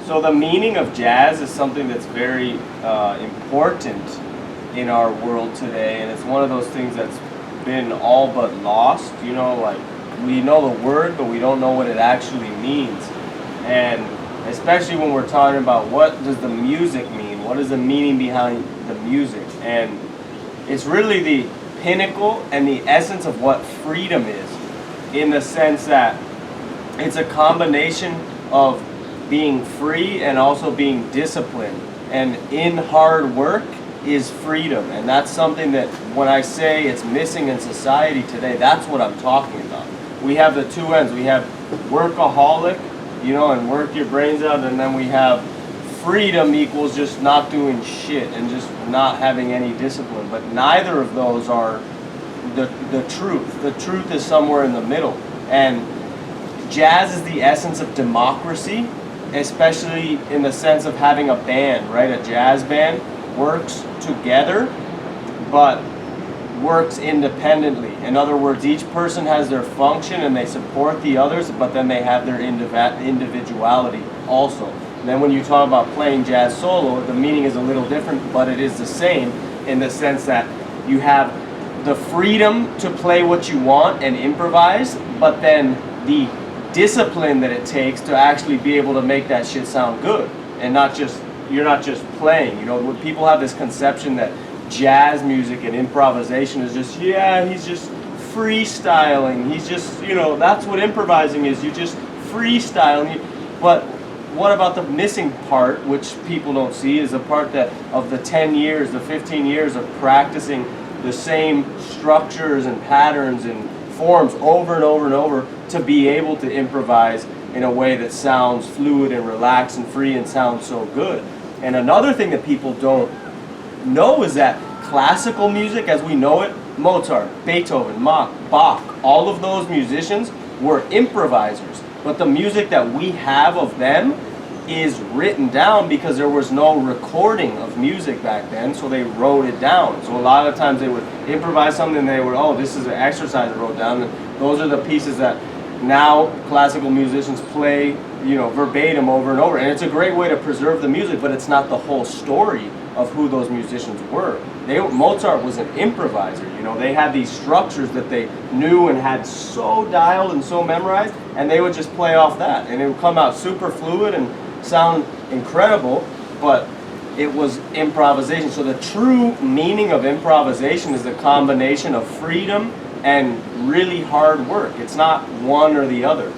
So the meaning of jazz is something that's very important in our world today, and it's one of those things that's been all but lost. You know, like we know the word, but we don't know what it actually means. And especially when we're talking about what does the music mean, what is the meaning behind the music, and it's really the pinnacle and the essence of what freedom is, in the sense that it's a combination of being free and also being disciplined. And in hard work is freedom. And that's something that when I say it's missing in society today, that's what I'm talking about. We have the two ends. We have workaholic, you know, and work your brains out, and then we have freedom equals just not doing shit and just not having any discipline. But neither of those are the truth. The truth is somewhere in the middle. And jazz is the essence of democracy, especially in the sense of having a band, right? A jazz band works together, but works independently. In other words, each person has their function and they support the others, but then they have their individuality also. And then when you talk about playing jazz solo, the meaning is a little different, but it is the same in the sense that you have the freedom to play what you want and improvise, but then the discipline that it takes to actually be able to make that shit sound good, and not just, you're not just playing. You know, when people have this conception that jazz music and improvisation is just, yeah, he's just freestyling, he's just, you know, that's what improvising is, you just freestyling. But what about the missing part, which people don't see, is the part that of the 10 years, the 15 years of practicing the same structures and patterns and forms over and over and over to be able to improvise in a way that sounds fluid and relaxed and free and sounds so good. And another thing that people don't know is that classical music as we know it, Mozart, Beethoven, Bach, all of those musicians were improvisers. But the music that we have of them is written down because there was no recording of music back then, so they wrote it down. So a lot of times they would improvise something and they would, oh, this is an exercise I wrote down. And those are the pieces that now classical musicians play, you know, verbatim over and over. And it's a great way to preserve the music, but it's not the whole story of who those musicians were. Mozart was an improviser, you know, they had these structures that they knew and had so dialed and so memorized, and they would just play off that. And it would come out super fluid and sound incredible, but it was improvisation. So the true meaning of improvisation is the combination of freedom and really hard work. It's not one or the other.